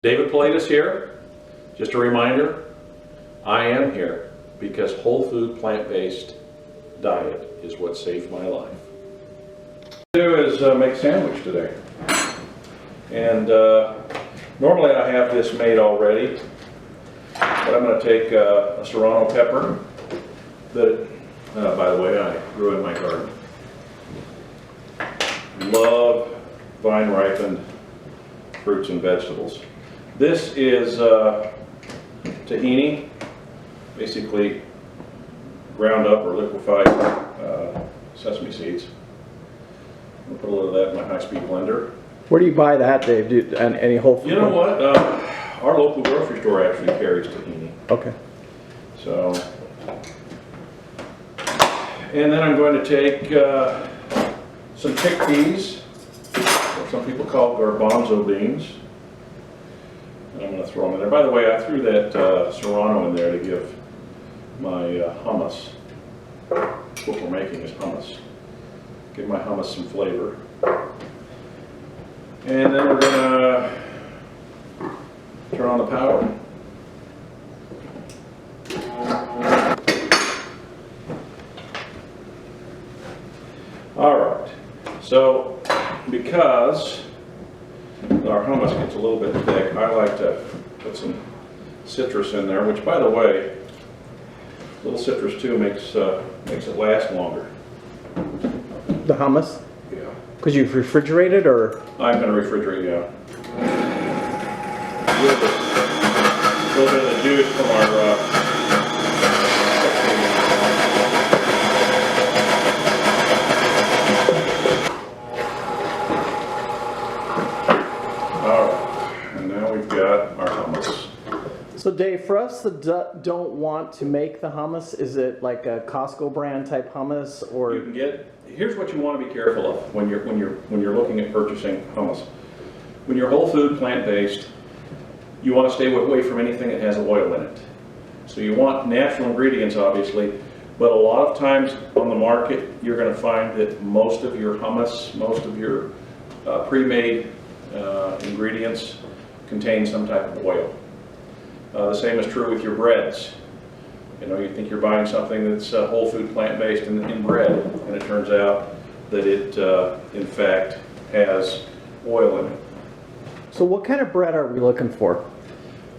David Polatis here. Just a reminder, I am here because whole food plant-based diet is what saved my life. What I do is make sandwich today. And normally I have this made already, but I'm going to take a serrano pepper that, by the way, I grew in my garden. Love vine-ripened fruits and vegetables. This is tahini, basically ground up or liquefied sesame seeds. I'll put a little of that in my high-speed blender. Where do you buy that, Dave? And any whole food? You know what? Our local grocery store actually carries tahini. Okay. So, and then I'm going to take some chickpeas, what some people call garbanzo beans. And I'm going to throw them in there. By the way, I threw that serrano in there to give my hummus. What we're making is hummus. Give my hummus some flavor. And then we're going to turn on the power. All right. So, because our hummus gets a little bit thick, I like to put some citrus in there, which, by the way, a little citrus too makes it last longer. The hummus? Yeah. Because you've refrigerated, or? I'm going to refrigerate, yeah. A little bit of the juice from our So Dave, for us that don't want to make the hummus, is it like a Costco brand type hummus, or? You can get. Here's what you want to be careful of when you're looking at purchasing hummus. When you're whole food plant based, you want to stay away from anything that has oil in it. So you want natural ingredients, obviously, but a lot of times on the market, you're going to find that most of your hummus, most of your pre-made ingredients contain some type of oil. The same is true with your breads. You know, you think you're buying something that's whole food plant-based in bread, and it turns out that it, in fact, has oil in it. So what kind of bread are we looking for?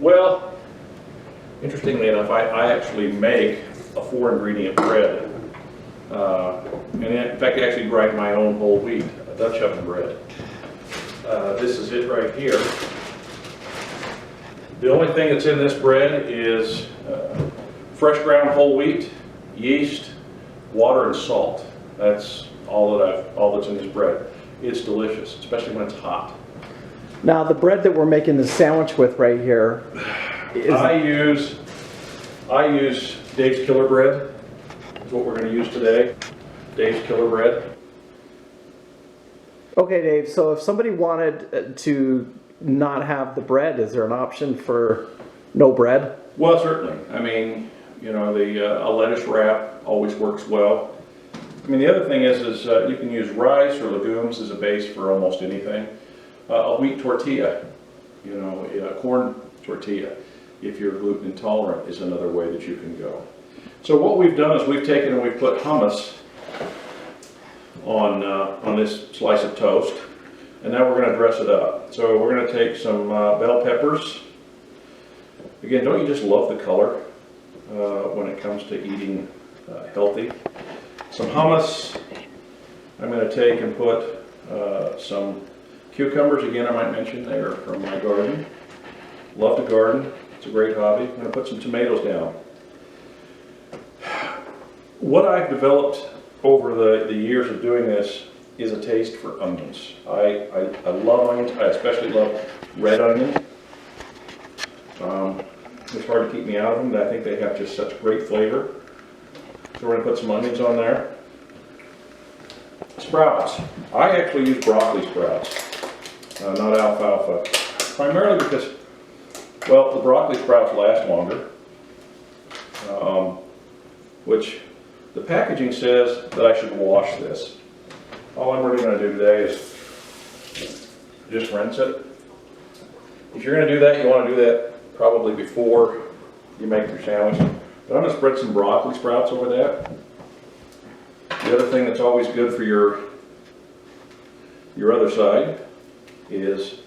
Well, interestingly enough, I actually make a 4-ingredient bread. And in fact, I actually grind my own whole wheat, a Dutch oven bread. This is it right here. The only thing that's in this bread is fresh ground whole wheat, yeast, water, and salt. That's all that's in this bread. It's delicious, especially when it's hot. Now the bread that we're making the sandwich with right here is... I use Dave's Killer Bread. That's what we're going to use today. Dave's Killer Bread. Okay, Dave, so if somebody wanted to not have the bread, is there an option for no bread? Well, certainly. I mean, you know, a lettuce wrap always works well. I mean, the other thing is you can use rice or legumes as a base for almost anything. A wheat tortilla, you know, a corn tortilla, if you're gluten intolerant, is another way that you can go. So what we've done is we've taken and we've put hummus on this slice of toast. And now we're going to dress it up. So we're going to take some bell peppers. Again, don't you just love the color when it comes to eating healthy? Some hummus. I'm going to take and put some cucumbers. Again, I might mention they're from my garden. Love to garden. It's a great hobby. I'm going to put some tomatoes down. What I've developed over the years of doing this is a taste for onions. I love onions. I especially love red onion. It's hard to keep me out of them, but I think they have just such great flavor. So we're going to put some onions on there. Sprouts. I actually use broccoli sprouts, not alfalfa. Primarily because, well, the broccoli sprouts last longer, which the packaging says that I should wash this. All I'm really going to do today is just rinse it. If you're going to do that, you want to do that probably before you make your sandwich. But I'm going to spread some broccoli sprouts over that. The other thing that's always good for your other side is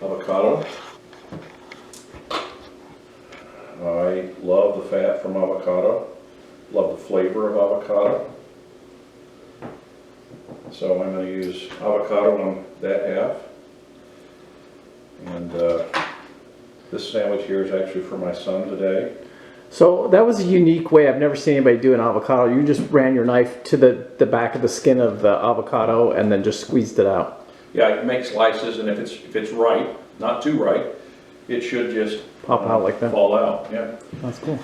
avocado. I love the fat from avocado. Love the flavor of avocado. So I'm going to use avocado on that half. And this sandwich here is actually for my son today. So that was a unique way. I've never seen anybody do an avocado. You just ran your knife to the back of the skin of the avocado and then just squeezed it out. Yeah, you can make slices, and if it's right, not too right, it should just Pop out like that. Fall out. Yeah. That's cool.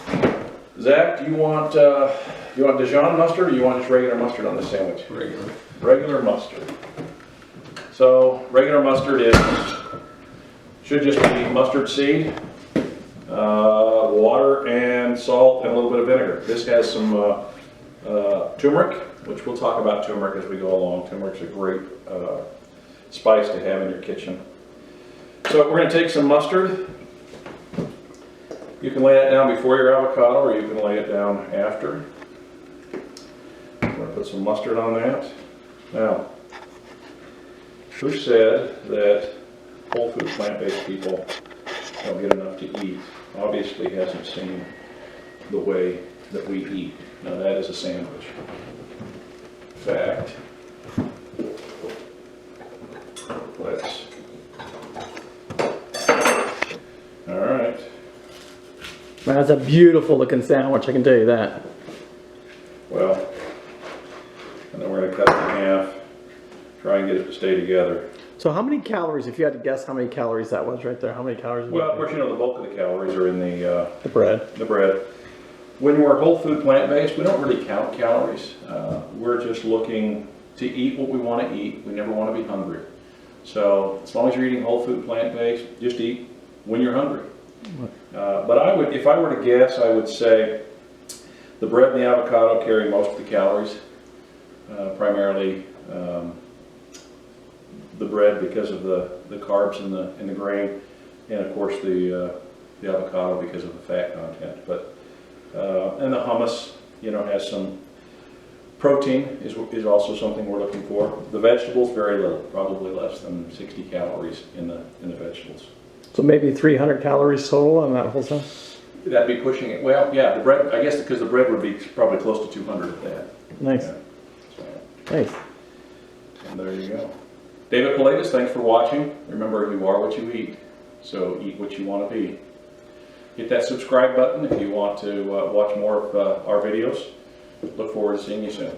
Zach, do you want Dijon mustard, or you want just regular mustard on the sandwich? Regular. Regular mustard. So regular mustard should just be mustard seed, water and salt and a little bit of vinegar. This has some turmeric, which we'll talk about turmeric as we go along. Turmeric's a great spice to have in your kitchen. So we're going to take some mustard. You can lay that down before your avocado, or you can lay it down after. I'm going to put some mustard on that. Now, who said that whole food plant-based people don't get enough to eat? Obviously hasn't seen the way that we eat. Now that is a sandwich. In fact, let's, all right. Man, that's a beautiful looking sandwich, I can tell you that. Well, and then we're going to cut it in half, try and get it to stay together. So how many calories, if you had to guess how many calories that was right there, how many calories? Well, of course, you know the bulk of the calories are in the bread. The bread. When we're whole food plant-based, we don't really count calories. We're just looking to eat what we want to eat. We never want to be hungry. So as long as you're eating whole food plant-based, just eat when you're hungry. But I would, if I were to guess, I would say the bread and the avocado carry most of the calories, primarily the bread because of the carbs in the grain, and of course the avocado because of the fat content. But and the hummus, you know, has some protein is also something we're looking for. The vegetables, very little, probably less than 60 calories in the vegetables. So maybe 300 calories total on that whole thing? That'd be pushing it. Well, yeah, the bread, I guess, because the bread would be probably close to 200 of that. Nice. Yeah. So, Nice. and there you go. David Polatis, thanks for watching. Remember, you are what you eat, so eat what you want to be. Hit that subscribe button if you want to watch more of our videos. Look forward to seeing you soon.